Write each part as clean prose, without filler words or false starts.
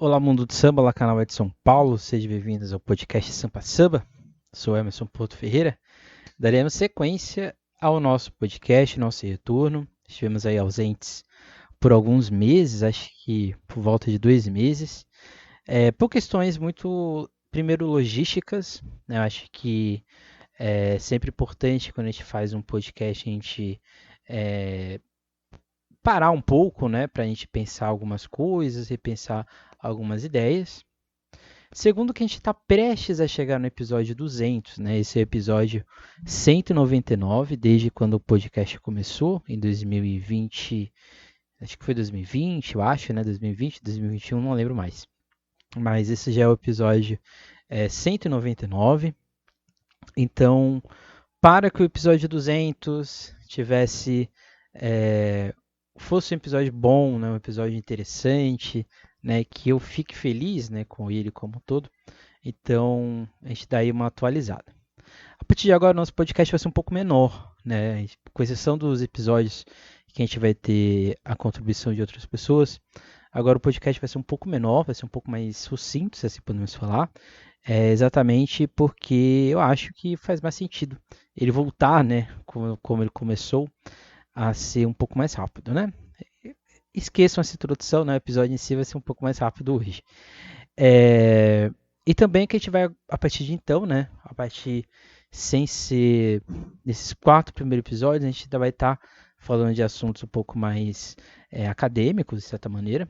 Olá, mundo do samba, olá, canal de São Paulo, sejam bem-vindos ao podcast Sampa Samba. Sou Emerson Porto Ferreira. Daremos sequência ao nosso podcast, nosso retorno. Estivemos aí ausentes por alguns meses, acho que por volta de 2 meses, por questões muito, primeiro, logísticas, né? Eu acho que é sempre importante quando a gente faz um podcast a gente é, parar um pouco, né, para a gente pensar algumas coisas, repensar algumas ideias. Segundo que a gente está prestes a chegar no episódio 200, né? Esse é o episódio 199, desde quando o podcast começou, em 2020, acho que foi 2020, eu acho, né? 2020, 2021, não lembro mais. Mas esse já é o episódio 199. Então, para que o episódio 200 tivesse fosse um episódio bom, né, um episódio interessante, né, que eu fique feliz, né, com ele como um todo. Então, a gente dá aí uma atualizada. A partir de agora, nosso podcast vai ser um pouco menor, né, com exceção dos episódios que a gente vai ter a contribuição de outras pessoas. Agora o podcast vai ser um pouco menor, vai ser um pouco mais sucinto, se assim podemos falar. Exatamente porque eu acho que faz mais sentido ele voltar, né, como ele começou, a ser um pouco mais rápido, né? Esqueçam essa introdução, né? O episódio em si vai ser um pouco mais rápido hoje. É, E também que a gente vai, a partir de então, né? A partir, sem ser nesses 4 primeiros episódios, a gente ainda vai estar falando de assuntos um pouco mais acadêmicos, de certa maneira.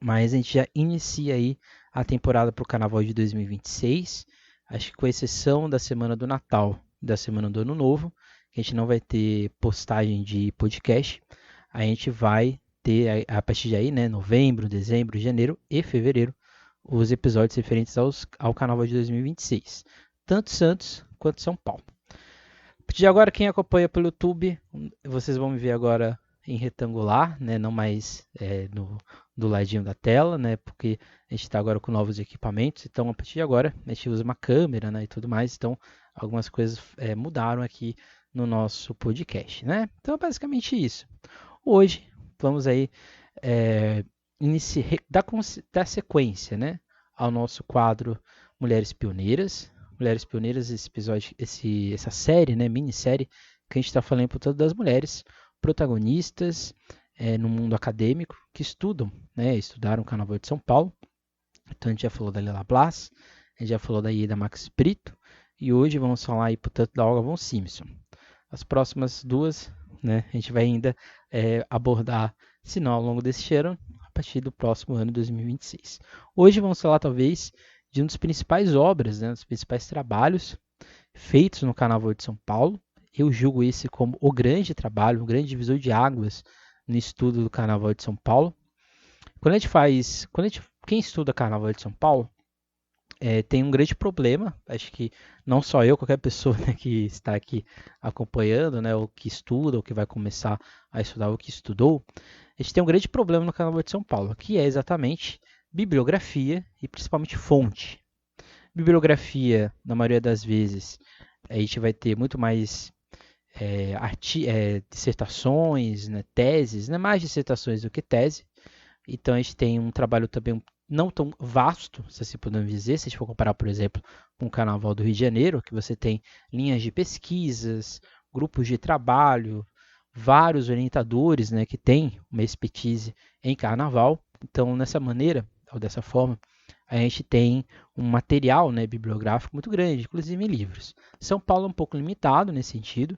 Mas a gente já inicia aí a temporada para o Carnaval de 2026. Acho que com exceção da semana do Natal e da semana do Ano Novo, que a gente não vai ter postagem de podcast, a gente vai ter a partir de aí, né, novembro, dezembro, janeiro e fevereiro, os episódios referentes ao Carnaval de 2026, tanto Santos quanto São Paulo. A partir de agora, quem acompanha pelo YouTube, vocês vão me ver agora em retangular, né? Não mais do ladinho da tela, né? Porque a gente está agora com novos equipamentos. Então, a partir de agora, a gente usa uma câmera, né? E tudo mais. Então, algumas coisas mudaram aqui no nosso podcast, né? Então, é basicamente isso. Hoje, vamos aí dar sequência, né? Ao nosso quadro Mulheres Pioneiras. Mulheres Pioneiras, esse episódio, essa série, né, minissérie, que a gente está falando por todas das mulheres protagonistas no mundo acadêmico que estudam, né, estudaram o Carnaval de São Paulo. Então a gente já falou da Lila Blas, a gente já falou da Ieda Max Brito, e hoje vamos falar aí, portanto, da Olga von Simpson. As próximas duas, né, a gente vai ainda abordar, se não ao longo deste ano, a partir do próximo ano, 2026. Hoje vamos falar, talvez, de uma das principais obras, né, dos principais trabalhos feitos no Carnaval de São Paulo. Eu julgo esse como o grande trabalho, um grande divisor de águas no estudo do Carnaval de São Paulo. Quem estuda Carnaval de São Paulo tem um grande problema. Acho que não só eu, qualquer pessoa, né, que está aqui acompanhando, né, ou que estuda, ou que vai começar a estudar, ou que estudou, a gente tem um grande problema no Carnaval de São Paulo, que é exatamente bibliografia e principalmente fonte. Bibliografia, na maioria das vezes, a gente vai ter muito mais dissertações, né, teses, né, mais dissertações do que tese. Então a gente tem um trabalho também não tão vasto, se assim podemos dizer, se a gente for comparar, por exemplo, com o Carnaval do Rio de Janeiro, que você tem linhas de pesquisas, grupos de trabalho, vários orientadores, né, que têm uma expertise em Carnaval. Então, dessa maneira, ou dessa forma, a gente tem um material, né, bibliográfico muito grande, inclusive em livros. São Paulo é um pouco limitado nesse sentido,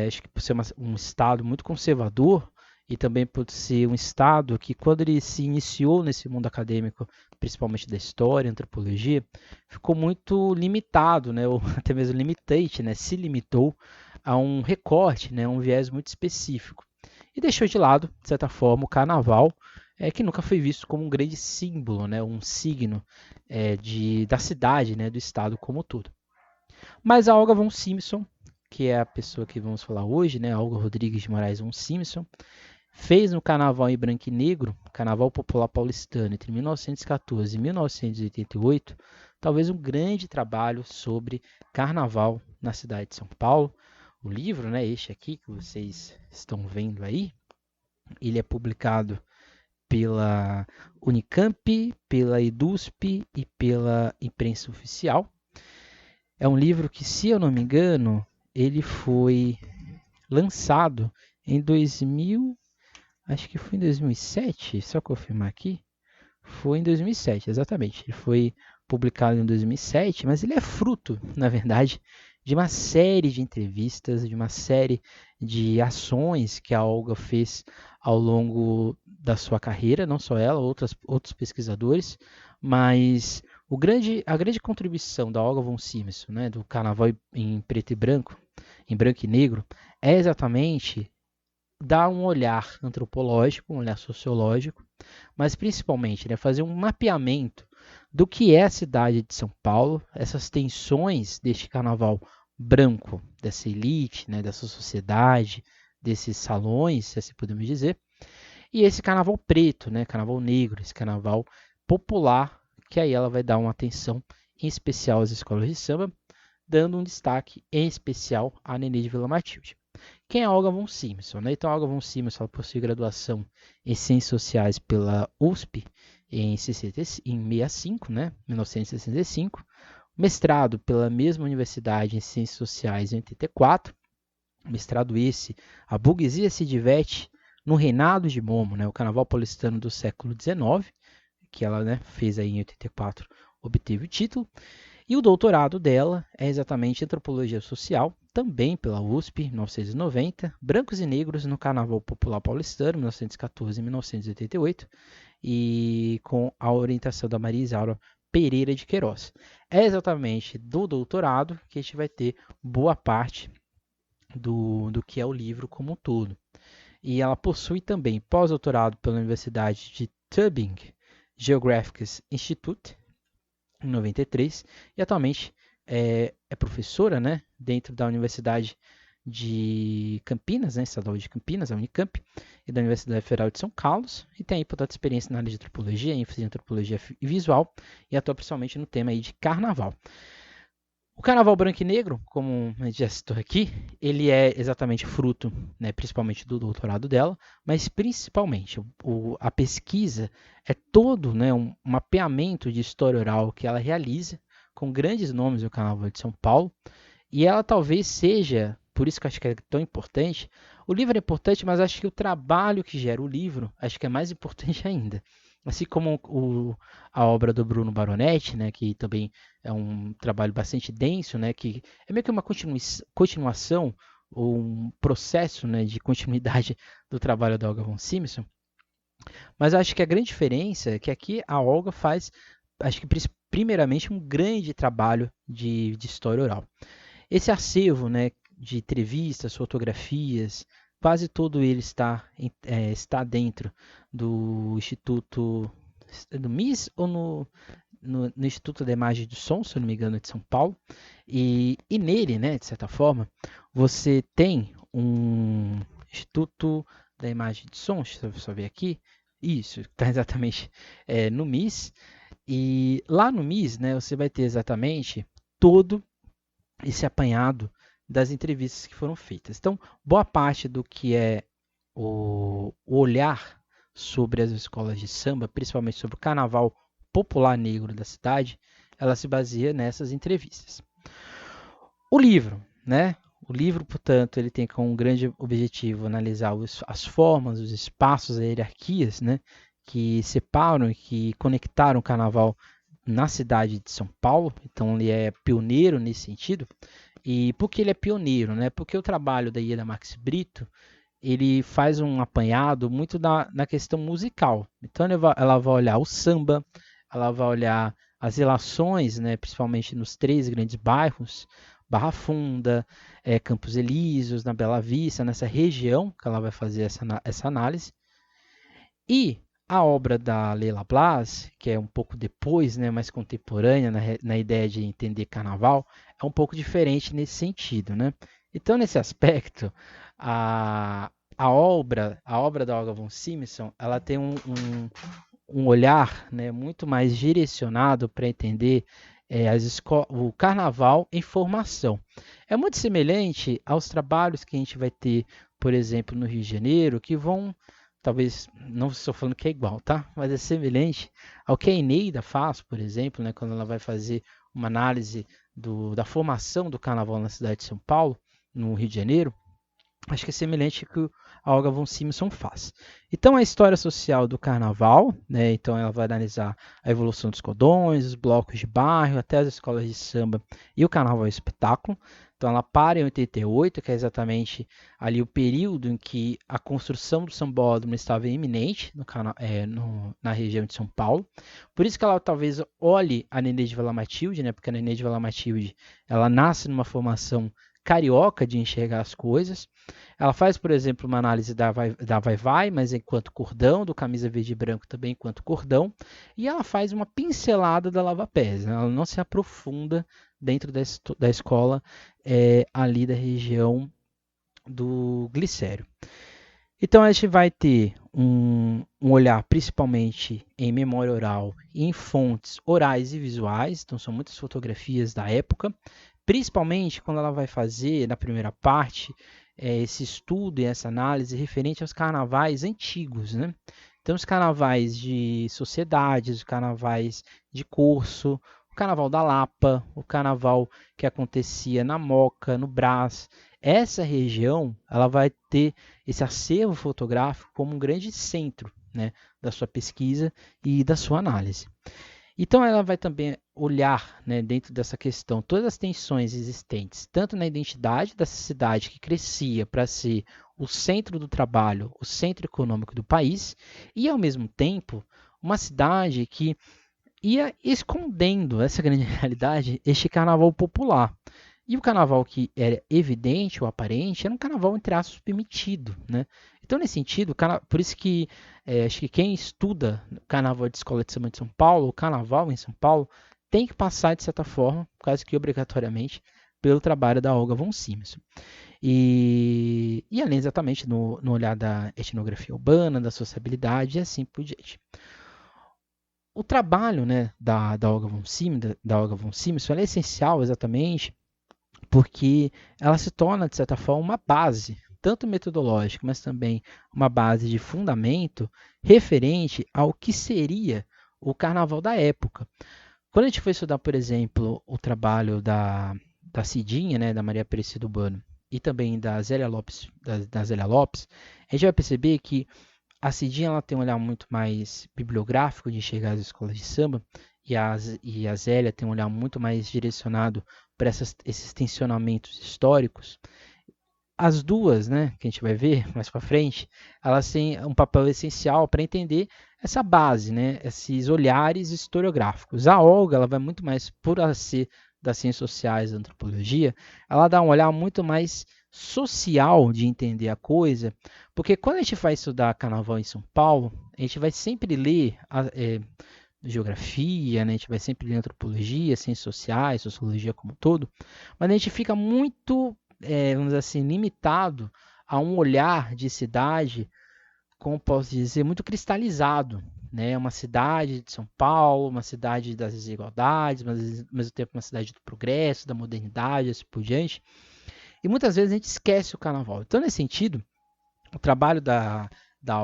acho que por ser um estado muito conservador, e também por ser um estado que, quando ele se iniciou nesse mundo acadêmico, principalmente da história, antropologia, ficou muito limitado, né, ou até mesmo limitante, né, se limitou a um recorte, né, um viés muito específico. E deixou de lado, de certa forma, o carnaval, que nunca foi visto como um grande símbolo, né, um signo da cidade, né, do estado como um todo. Mas a Olga von Simpson, que é a pessoa que vamos falar hoje, né, a Olga Rodrigues de Moraes von Simpson, fez no Carnaval em Branco e Negro, Carnaval Popular Paulistano, entre 1914 e 1988, talvez um grande trabalho sobre Carnaval na cidade de São Paulo. O livro, né, este aqui que vocês estão vendo aí, ele é publicado pela Unicamp, pela EDUSP e pela imprensa oficial. É um livro que, se eu não me engano, ele foi lançado em 2000, acho que foi em 2007, só confirmar aqui. Foi em 2007, exatamente. Ele foi publicado em 2007, mas ele é fruto, na verdade, de uma série de entrevistas, de uma série de ações que a Olga fez ao longo da sua carreira, não só ela, outros pesquisadores, mas a grande contribuição da Olga von Siemssen, né, do Carnaval em preto e branco, em branco e negro, é exatamente dar um olhar antropológico, um olhar sociológico, mas principalmente, né, fazer um mapeamento do que é a cidade de São Paulo, essas tensões deste carnaval branco, dessa elite, né, dessa sociedade, desses salões, se assim podemos dizer, e esse carnaval preto, né, carnaval negro, esse carnaval popular, que aí ela vai dar uma atenção em especial às escolas de samba, dando um destaque em especial à Nenê de Vila Matilde. Quem é a Olga von Siemssen? Né? Então, a Olga von Siemssen possui graduação em Ciências Sociais pela USP em 65, né? 1965, mestrado pela mesma universidade em Ciências Sociais em 84, mestrado esse, A Burguesia se diverte no Reinado de Momo, né? O Carnaval Paulistano do século XIX, que ela, né, fez aí em 84, obteve o título. E o doutorado dela é exatamente em Antropologia Social, também pela USP, 1990, Brancos e Negros no Carnaval Popular Paulistano, 1914 e 1988, e com a orientação da Maria Isaura Pereira de Queiroz. É exatamente do doutorado que a gente vai ter boa parte do que é o livro como um todo. E ela possui também pós-doutorado pela Universidade de Tübingen Geographic Institute, em 93, e atualmente é professora, né, dentro da Universidade de Campinas, né, Estadual de Campinas, a Unicamp, e da Universidade Federal de São Carlos, e tem importante experiência na área de antropologia, ênfase em antropologia visual, e atua principalmente no tema aí de carnaval. O carnaval branco e negro, como a gente já citou aqui, ele é exatamente fruto, né, principalmente do doutorado dela, mas principalmente a pesquisa é todo, né, um mapeamento de história oral que ela realiza com grandes nomes do carnaval de São Paulo, e ela talvez seja, por isso que eu acho que é tão importante, o livro é importante, mas acho que o trabalho que gera o livro, acho que é mais importante ainda. Assim como a obra do Bruno Baronetti, né, que também é um trabalho bastante denso, né, que é meio que uma continuação ou um processo, né, de continuidade do trabalho da Olga von Siemssen. Mas acho que a grande diferença é que aqui a Olga faz, acho que primeiramente, um grande trabalho de história oral. Esse acervo, né, de entrevistas, fotografias, quase todo ele está dentro do Instituto do MIS ou no Instituto da Imagem do Som, se eu não me engano, de São Paulo. E nele, né, de certa forma, você tem um Instituto da Imagem de Som, deixa eu só ver aqui, isso, está exatamente no MIS. E lá no MIS, né, você vai ter exatamente todo esse apanhado das entrevistas que foram feitas. Então, boa parte do que é o olhar sobre as escolas de samba, principalmente sobre o carnaval popular negro da cidade, ela se baseia nessas entrevistas. O livro, né? O livro, portanto, ele tem como um grande objetivo analisar as formas, os espaços, as hierarquias, né, que separam e que conectaram o carnaval na cidade de São Paulo. Então, ele é pioneiro nesse sentido. E por que ele é pioneiro? Né? Porque o trabalho da Ieda Marques Brito, ele faz um apanhado muito na questão musical. Então, ela vai olhar o samba, ela vai olhar as relações, né, principalmente nos três grandes bairros, Barra Funda, Campos Elíseos, na Bela Vista, nessa região que ela vai fazer essa análise. E a obra da Leila Blas, que é um pouco depois, né, mais contemporânea na ideia de entender carnaval, é um pouco diferente nesse sentido. Né? Então, nesse aspecto, a obra da Olga von Siemssen, ela tem um olhar, né, muito mais direcionado para entender o carnaval em formação. É muito semelhante aos trabalhos que a gente vai ter, por exemplo, no Rio de Janeiro, que vão talvez não estou falando que é igual, tá? Mas é semelhante ao que a Eneida faz, por exemplo, né, quando ela vai fazer uma análise da formação do carnaval na cidade de São Paulo, no Rio de Janeiro. Acho que é semelhante ao que a Olga von Simson faz. Então, a história social do carnaval, né? Então ela vai analisar a evolução dos cordões, os blocos de bairro, até as escolas de samba e o carnaval espetáculo. Então ela para em 88, que é exatamente ali o período em que a construção do sambódromo estava iminente na região de São Paulo. Por isso que ela talvez olhe a Nenê de Vila Matilde, né? Porque a Nenê de Vila Matilde ela nasce numa formação carioca de enxergar as coisas. Ela faz, por exemplo, uma análise da Vai-Vai, mas enquanto cordão, do Camisa Verde e Branco também enquanto cordão, e ela faz uma pincelada da Lava Pés, né? Ela não se aprofunda dentro da escola ali da região do Glicério. Então a gente vai ter um olhar principalmente em memória oral e em fontes orais e visuais, então são muitas fotografias da época, principalmente quando ela vai fazer, na primeira parte, esse estudo e essa análise referente aos carnavais antigos, né? Então, os carnavais de sociedades, os carnavais de curso, o carnaval da Lapa, o carnaval que acontecia na Moca, no Brás. Essa região ela vai ter esse acervo fotográfico como um grande centro, né, da sua pesquisa e da sua análise. Então, ela vai também olhar, né, dentro dessa questão todas as tensões existentes, tanto na identidade dessa cidade que crescia para ser o centro do trabalho, o centro econômico do país, e ao mesmo tempo uma cidade que ia escondendo essa grande realidade, este carnaval popular. E o carnaval que era evidente ou aparente era um carnaval, entre aspas, permitido, né? Então, nesse sentido, por isso que acho que quem estuda carnaval de escola de samba de São Paulo, o carnaval em São Paulo, tem que passar, de certa forma, quase que obrigatoriamente, pelo trabalho da Olga von Simson. E além exatamente no olhar da etnografia urbana, da sociabilidade e assim por diante. O trabalho, né, da Olga von Simson é essencial exatamente porque ela se torna, de certa forma, uma base, tanto metodológica, mas também uma base de fundamento referente ao que seria o carnaval da época. Quando a gente foi estudar, por exemplo, o trabalho da Cidinha, né, da Maria Aparecida Urbano, e também da Zélia Lopes, a gente vai perceber que a Cidinha ela tem um olhar muito mais bibliográfico de enxergar as escolas de samba, e a Zélia tem um olhar muito mais direcionado para esses tensionamentos históricos. As duas, né, que a gente vai ver mais para frente, elas têm um papel essencial para entender essa base, né, esses olhares historiográficos. A Olga ela vai muito mais por ela ser das ciências sociais, da antropologia, ela dá um olhar muito mais social de entender a coisa, porque quando a gente vai estudar carnaval em São Paulo, a gente vai sempre ler geografia, né? A gente vai sempre ler antropologia, ciências sociais, sociologia como um todo, mas a gente fica muito, vamos dizer assim, limitado a um olhar de cidade, como posso dizer, muito cristalizado, né? Uma cidade de São Paulo, uma cidade das desigualdades, mas ao mesmo tempo uma cidade do progresso, da modernidade, assim por diante. E muitas vezes a gente esquece o carnaval. Então, nesse sentido, o trabalho da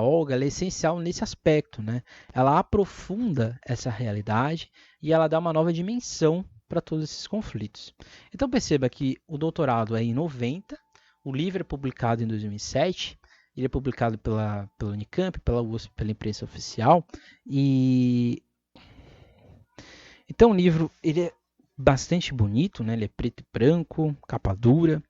Olga é essencial nesse aspecto, né? Ela aprofunda essa realidade e ela dá uma nova dimensão para todos esses conflitos. Então perceba que o doutorado é em 90, o livro é publicado em 2007, ele é publicado pela Unicamp, pela USP, pela imprensa oficial, e então o livro ele é bastante bonito, né? Ele é preto e branco, capa dura,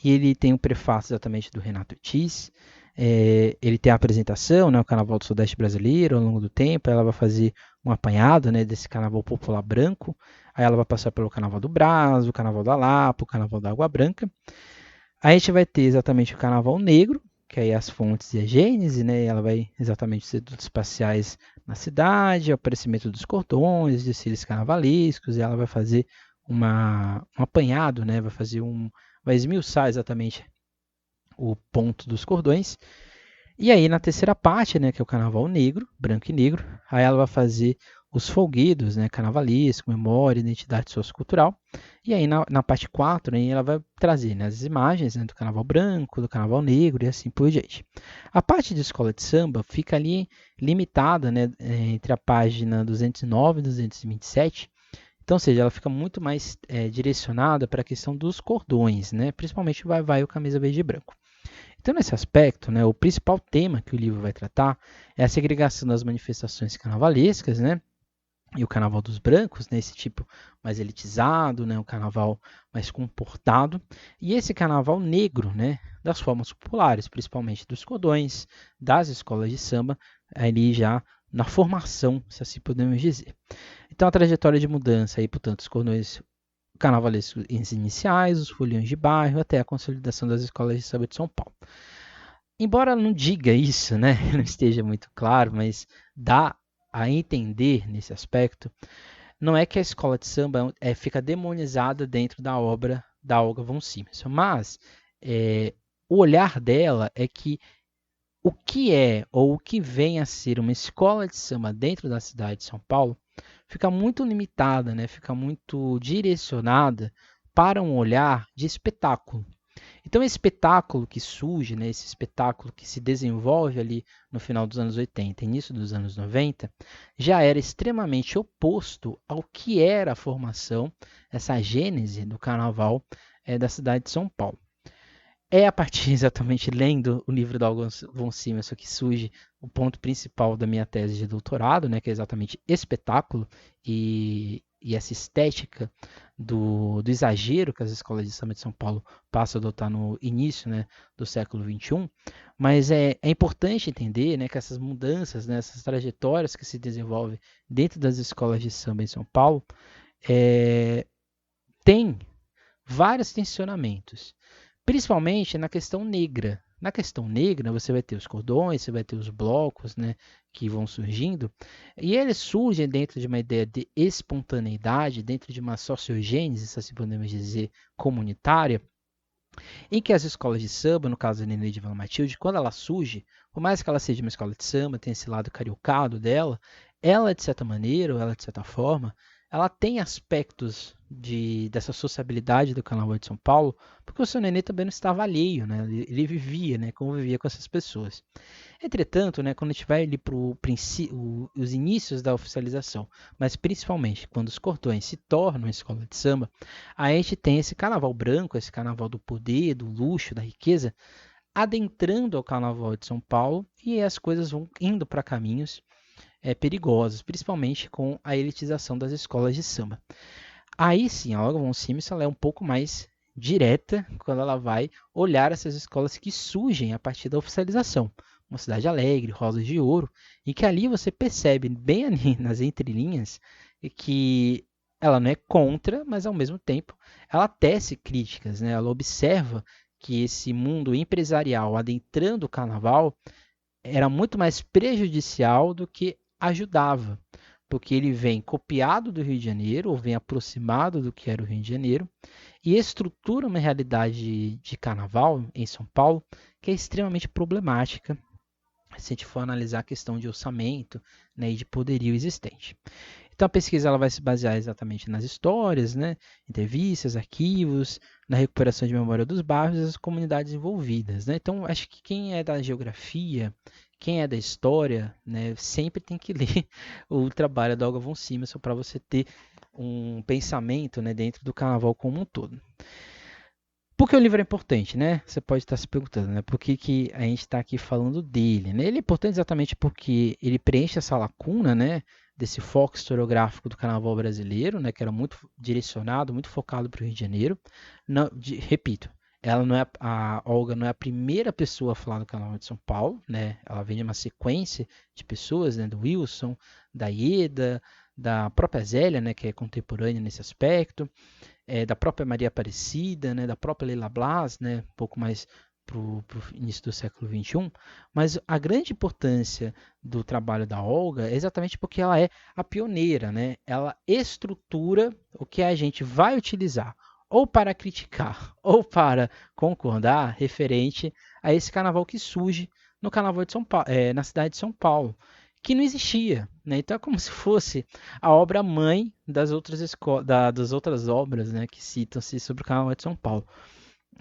e ele tem o prefácio exatamente do Renato Ortiz. Ele tem a apresentação, né, o Carnaval do Sudeste Brasileiro, ao longo do tempo. Ela vai fazer um apanhado, né, desse Carnaval popular branco. Aí ela vai passar pelo Carnaval do Brás, o Carnaval da Lapa, o Carnaval da Água Branca. Aí a gente vai ter exatamente o Carnaval Negro, que aí é as fontes e a gênese, né? Ela vai exatamente ser dos espaciais na cidade, o aparecimento dos cordões, desfiles carnavalescos, e ela vai fazer um apanhado, né? Vai esmiuçar exatamente o ponto dos cordões. E aí na terceira parte, né, que é o Carnaval Negro, branco e negro, aí ela vai fazer os folguedos, né, carnavalesco, memória, identidade sociocultural. E aí na parte 4, aí, ela vai trazer, né, as imagens, né, do carnaval branco, do carnaval negro e assim por diante. A parte de escola de samba fica ali limitada, né, entre a página 209 e 227. Então, ou seja, ela fica muito mais direcionada para a questão dos cordões, né, principalmente o vai-vai e o camisa verde e branco. Então, nesse aspecto, né, o principal tema que o livro vai tratar é a segregação das manifestações carnavalescas, né, e o carnaval dos brancos, né, esse tipo mais elitizado, né, o carnaval mais comportado, e esse carnaval negro, né, das formas populares, principalmente dos cordões, das escolas de samba, ali já na formação, se assim podemos dizer. Então, a trajetória de mudança, aí, portanto, os cordões carnavalescos iniciais, os foliões de bairro, até a consolidação das escolas de samba de São Paulo. Embora não diga isso, né, não esteja muito claro, mas dá a entender nesse aspecto, não é que a escola de samba fica demonizada dentro da obra da Olga von Siemens, mas o olhar dela é que o que é ou o que vem a ser uma escola de samba dentro da cidade de São Paulo fica muito limitada, né? Fica muito direcionada para um olhar de espetáculo. Então, esse espetáculo que surge, né, esse espetáculo que se desenvolve ali no final dos anos 80, início dos anos 90, já era extremamente oposto ao que era a formação, essa gênese do carnaval da cidade de São Paulo. É a partir exatamente lendo o livro da Olga von Siemens que surge o ponto principal da minha tese de doutorado, né, que é exatamente espetáculo e essa estética do exagero que as escolas de samba de São Paulo passam a adotar no início, né, do século XXI. Mas é importante entender, né, que essas mudanças, né, essas trajetórias que se desenvolvem dentro das escolas de samba em São Paulo têm vários tensionamentos, principalmente na questão negra. Na questão negra, você vai ter os cordões, você vai ter os blocos, né, que vão surgindo, e eles surgem dentro de uma ideia de espontaneidade, dentro de uma sociogênese, se assim podemos dizer, comunitária, em que as escolas de samba, no caso da Nenê de Vila Matilde, quando ela surge, por mais que ela seja uma escola de samba, tem esse lado cariocado dela, ela, de certa maneira, ou ela, de certa forma, ela tem aspectos dessa sociabilidade do Carnaval de São Paulo, porque o seu Nenê também não estava alheio, né? Ele vivia, né? Convivia com essas pessoas. Entretanto, né, quando a gente vai ali para os inícios da oficialização, mas principalmente quando os cordões se tornam escola de samba, aí a gente tem esse carnaval branco, esse carnaval do poder, do luxo, da riqueza, adentrando ao carnaval de São Paulo e as coisas vão indo para caminhos perigosos, principalmente com a elitização das escolas de samba. Aí sim, a Olga von Siemens ela é um pouco mais direta quando ela vai olhar essas escolas que surgem a partir da oficialização. Uma Cidade Alegre, Rosas de Ouro, e que ali você percebe bem ali nas entrelinhas que ela não é contra, mas ao mesmo tempo ela tece críticas, né? Ela observa que esse mundo empresarial adentrando o carnaval era muito mais prejudicial do que ajudava, porque ele vem copiado do Rio de Janeiro, ou vem aproximado do que era o Rio de Janeiro, e estrutura uma realidade de carnaval em São Paulo que é extremamente problemática se a gente for analisar a questão de orçamento, né, e de poderio existente. Então a pesquisa ela vai se basear exatamente nas histórias, né, entrevistas, arquivos, na recuperação de memória dos bairros e das comunidades envolvidas. Né? Então acho que quem é da geografia, quem é da história, né, sempre tem que ler o trabalho da Olga von Siemens para você ter um pensamento, né, dentro do carnaval como um todo. Por que o livro é importante, né? Você pode estar se perguntando, né? Por que a gente está aqui falando dele, né? Ele é importante exatamente porque ele preenche essa lacuna, né? Desse foco historiográfico do carnaval brasileiro, né? Que era muito direcionado, muito focado para o Rio de Janeiro. Não, repito, ela não é a Olga não é a primeira pessoa a falar do Carnaval de São Paulo, né? Ela vem de uma sequência de pessoas, né? Do Wilson, da Ieda, da própria Zélia, né? Que é contemporânea nesse aspecto. Da própria Maria Aparecida, né, da própria Leila Blas, né, um pouco mais para o início do século XXI, mas a grande importância do trabalho da Olga é exatamente porque ela é a pioneira, né? Ela estrutura o que a gente vai utilizar ou para criticar ou para concordar referente a esse carnaval que surge no carnaval de São Paulo, na cidade de São Paulo, que não existia, né? Então é como se fosse a obra-mãe das outras obras, né, que citam-se sobre o Carnaval de São Paulo.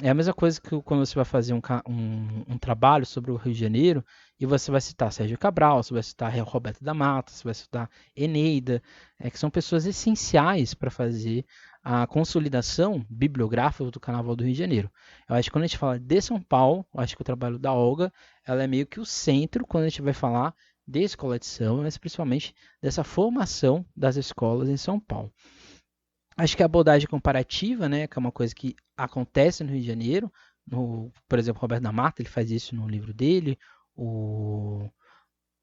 É a mesma coisa que quando você vai fazer um trabalho sobre o Rio de Janeiro e você vai citar Sérgio Cabral, você vai citar Roberto da Mata, você vai citar Eneida, que são pessoas essenciais para fazer a consolidação bibliográfica do Carnaval do Rio de Janeiro. Eu acho que quando a gente fala de São Paulo, eu acho que o trabalho da Olga ela é meio que o centro quando a gente vai falar de escola de samba, mas principalmente dessa formação das escolas em São Paulo. Acho que a abordagem comparativa, né, que é uma coisa que acontece no Rio de Janeiro, por exemplo, Roberto da Mata, ele faz isso no livro dele, o,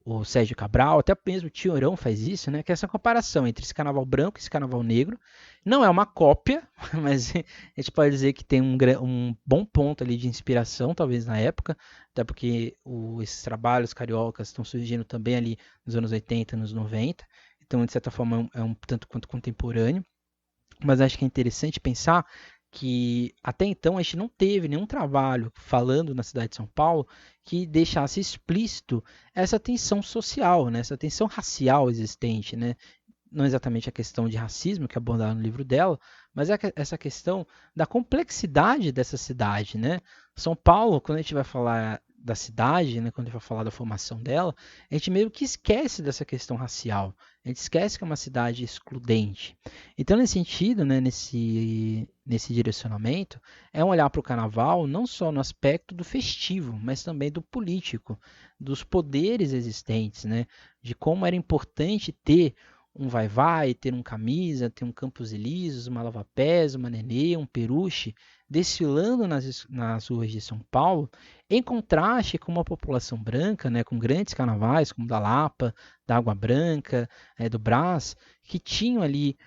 o Sérgio Cabral, até mesmo o Tiorão faz isso, né, que é essa comparação entre esse carnaval branco e esse carnaval negro. Não é uma cópia, mas a gente pode dizer que tem um bom ponto ali de inspiração, talvez na época, até porque esses trabalhos cariocas estão surgindo também ali nos anos 80, nos 90, então de certa forma é um tanto quanto contemporâneo. Mas acho que é interessante pensar que até então a gente não teve nenhum trabalho falando na cidade de São Paulo que deixasse explícito essa tensão social, né? Essa tensão racial existente, né? Não exatamente a questão de racismo que é abordada no livro dela, mas é essa questão da complexidade dessa cidade, né? São Paulo, quando a gente vai falar da cidade, né, quando a gente vai falar da formação dela, a gente meio que esquece dessa questão racial. A gente esquece que é uma cidade excludente. Então, nesse sentido, né, nesse direcionamento, é um olhar para o carnaval não só no aspecto do festivo, mas também do político, dos poderes existentes, né, de como era importante ter um vai-vai, ter um camisa, ter um Campos Elíseos, uma lava-pés, uma nenê, um peruche, desfilando nas ruas de São Paulo, em contraste com uma população branca, né, com grandes carnavais, como da Lapa, da Água Branca, do Brás, que tinham ali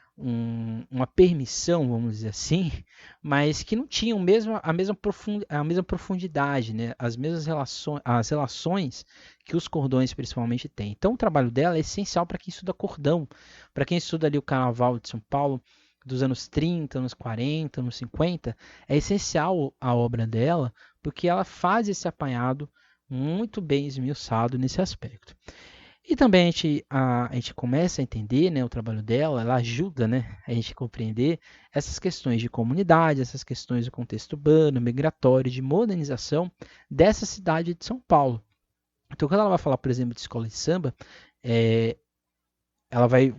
uma permissão, vamos dizer assim, mas que não tinham a mesma profundidade, né, as relações que os cordões principalmente têm. Então o trabalho dela é essencial para quem estuda cordão, para quem estuda ali o Carnaval de São Paulo dos anos 30, anos 40, anos 50, é essencial a obra dela, porque ela faz esse apanhado muito bem esmiuçado nesse aspecto. E também a gente começa a entender, né, o trabalho dela, ela ajuda, né, a gente a compreender essas questões de comunidade, essas questões do contexto urbano, migratório, de modernização dessa cidade de São Paulo. Então, quando ela vai falar, por exemplo, de escola de samba, é,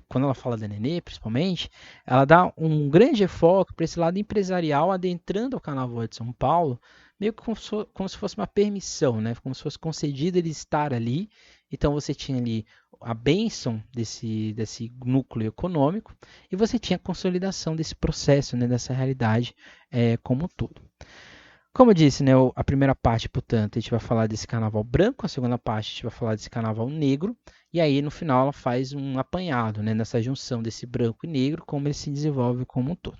quando ela fala da Nenê, principalmente, ela dá um grande foco para esse lado empresarial adentrando o Carnaval de São Paulo, meio que como se fosse uma permissão, né? Como se fosse concedido ele estar ali. Então você tinha ali a bênção desse núcleo econômico e você tinha a consolidação desse processo, né? Dessa realidade como um todo. Como eu disse, né, a primeira parte, portanto, a gente vai falar desse carnaval branco, a segunda parte a gente vai falar desse carnaval negro, e aí no final ela faz um apanhado, né, nessa junção desse branco e negro, como ele se desenvolve como um todo.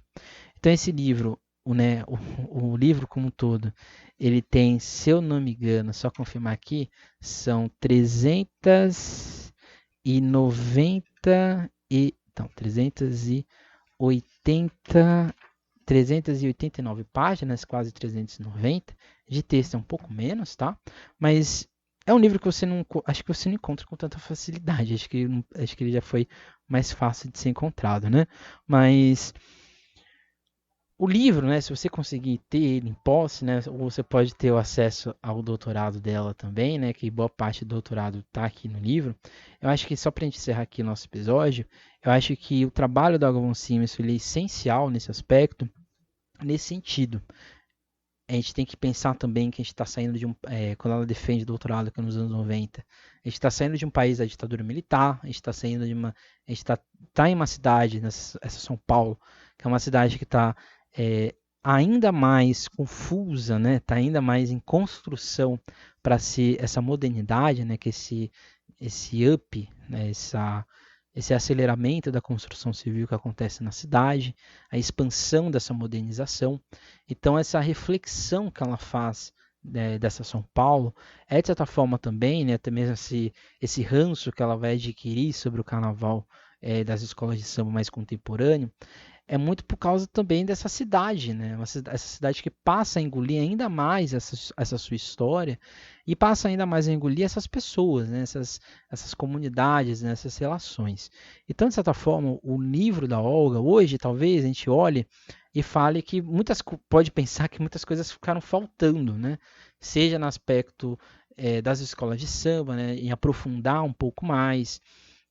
Então esse livro, o livro como um todo, ele tem, se eu não me engano, só confirmar aqui, são 389 páginas, quase 390. De texto é um pouco menos, tá? Mas é um livro que acho que você não encontra com tanta facilidade. Acho que ele já foi mais fácil de ser encontrado, né? Mas o livro, né, se você conseguir ter ele em posse, né, ou você pode ter o acesso ao doutorado dela também, né, que boa parte do doutorado está aqui no livro. Eu acho que só para a gente encerrar aqui o nosso episódio, eu acho que o trabalho da Agavon Simmons é essencial nesse aspecto, nesse sentido. A gente tem que pensar também que a gente está saindo de quando ela defende doutorado que é nos anos 90, a gente está saindo de um país da ditadura militar, a gente está saindo a gente tá em uma cidade, essa São Paulo, que é uma cidade que está ainda mais confusa, né? Está ainda mais em construção para ser essa modernidade, né? Que esse up, né? Esse aceleramento da construção civil que acontece na cidade, a expansão dessa modernização. Então, essa reflexão que ela faz dessa São Paulo é, de certa forma, também, né, até mesmo esse ranço que ela vai adquirir sobre o carnaval das escolas de samba mais contemporâneo, é muito por causa também dessa cidade, né? Essa cidade que passa a engolir ainda mais essa sua história e passa ainda mais a engolir essas pessoas, né? Essas comunidades, né? Essas relações. Então, de certa forma, o livro da Olga, hoje, talvez a gente olhe e fale que pode pensar que muitas coisas ficaram faltando, né? Seja no aspecto das escolas de samba, né? Em aprofundar um pouco mais,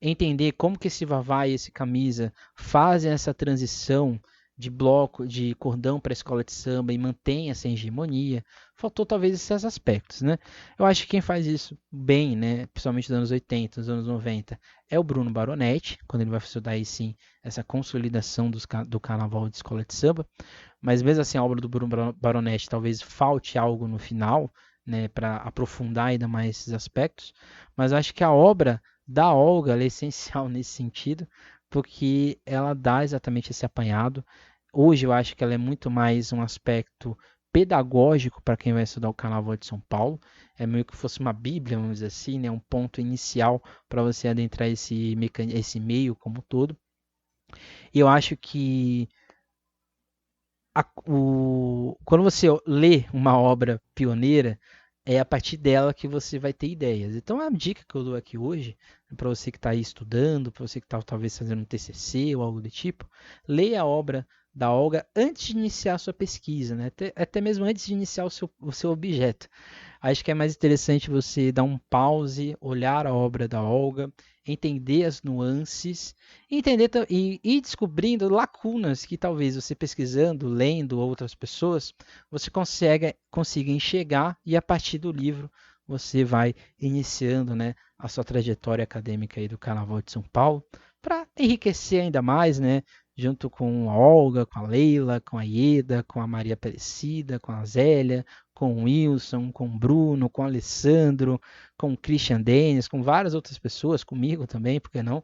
entender como que esse Vavá e esse Camisa fazem essa transição de bloco, de cordão para a escola de samba e mantém essa hegemonia. Faltou talvez esses aspectos, né? Eu acho que quem faz isso bem, né, principalmente nos anos 80, nos anos 90, é o Bruno Baronetti, quando ele vai fazer daí sim essa consolidação do carnaval de escola de samba. Mas mesmo assim, a obra do Bruno Baronetti talvez falte algo no final, né, para aprofundar ainda mais esses aspectos. Mas eu acho que a obra da Olga é essencial nesse sentido, porque ela dá exatamente esse apanhado. Hoje eu acho que ela é muito mais um aspecto pedagógico para quem vai estudar o Carnaval de São Paulo. É meio que fosse uma bíblia, vamos dizer assim, né? Um ponto inicial para você adentrar esse meio como um todo. E eu acho que quando você lê uma obra pioneira, é a partir dela que você vai ter ideias. Então, a dica que eu dou aqui hoje, para você que está aí estudando, para você que está talvez fazendo um TCC ou algo do tipo, leia a obra da Olga antes de iniciar a sua pesquisa, né? Até mesmo antes de iniciar o seu objeto. Acho que é mais interessante você dar um pause, olhar a obra da Olga, entender as nuances, e ir descobrindo lacunas que talvez você pesquisando, lendo outras pessoas, você consiga enxergar e a partir do livro você vai iniciando, né, a sua trajetória acadêmica aí do Carnaval de São Paulo para enriquecer ainda mais, né, junto com a Olga, com a Leila, com a Ieda, com a Maria Aparecida, com a Zélia, com o Wilson, com o Bruno, com o Alessandro, com o Christian Dennis, com várias outras pessoas, comigo também, por que não?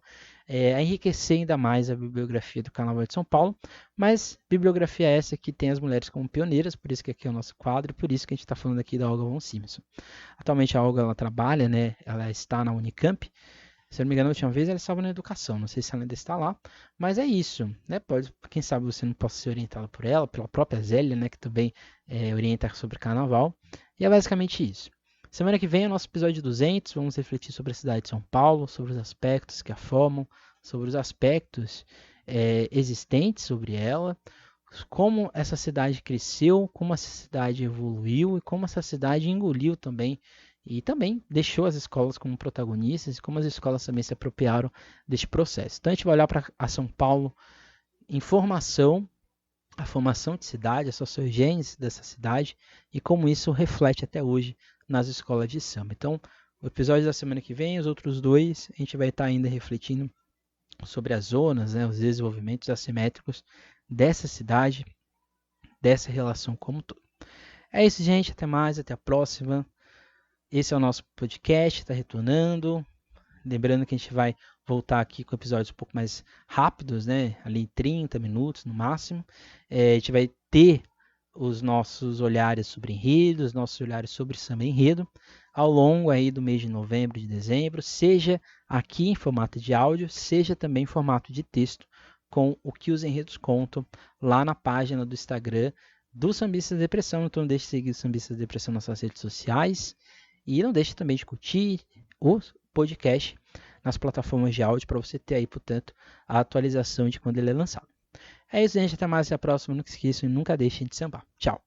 A enriquecer ainda mais a bibliografia do Carnaval de São Paulo, mas bibliografia essa que tem as mulheres como pioneiras, por isso que aqui é o nosso quadro, e por isso que a gente está falando aqui da Olga von Simpson. Atualmente a Olga ela trabalha, né? Ela está na Unicamp. Se eu não me engano, a última vez ela estava na educação, não sei se ela ainda está lá, mas é isso, né? Quem sabe você não possa ser orientado por ela, pela própria Zélia, né? Que também orienta sobre carnaval. E é basicamente isso. Semana que vem é o nosso episódio 200, vamos refletir sobre a cidade de São Paulo, sobre os aspectos que a formam, sobre os aspectos existentes sobre ela, como essa cidade cresceu, como essa cidade evoluiu e como essa cidade engoliu também e também deixou as escolas como protagonistas e como as escolas também se apropriaram deste processo. Então a gente vai olhar para a São Paulo em formação, a formação de cidade, a sociogênese dessa cidade e como isso reflete até hoje nas escolas de samba. Então, o episódio da semana que vem, os outros dois, a gente vai estar ainda refletindo sobre as zonas, né, os desenvolvimentos assimétricos dessa cidade, dessa relação como um todo. É isso, gente. Até mais, até a próxima. Esse é o nosso podcast, está retornando. Lembrando que a gente vai voltar aqui com episódios um pouco mais rápidos, né? Ali 30 minutos no máximo. A gente vai ter os nossos olhares sobre enredos, nossos olhares sobre samba enredo, ao longo aí do mês de novembro e de dezembro, seja aqui em formato de áudio, seja também em formato de texto, com o que os enredos contam lá na página do Instagram do Sambistas Depressão. Então não deixe de seguir o Sambistas Depressão nas suas redes sociais e não deixe também de curtir o podcast nas plataformas de áudio para você ter aí, portanto, a atualização de quando ele é lançado. É isso, gente. Até mais. Até a próxima. Não se esqueçam e nunca deixem de sambar. Tchau.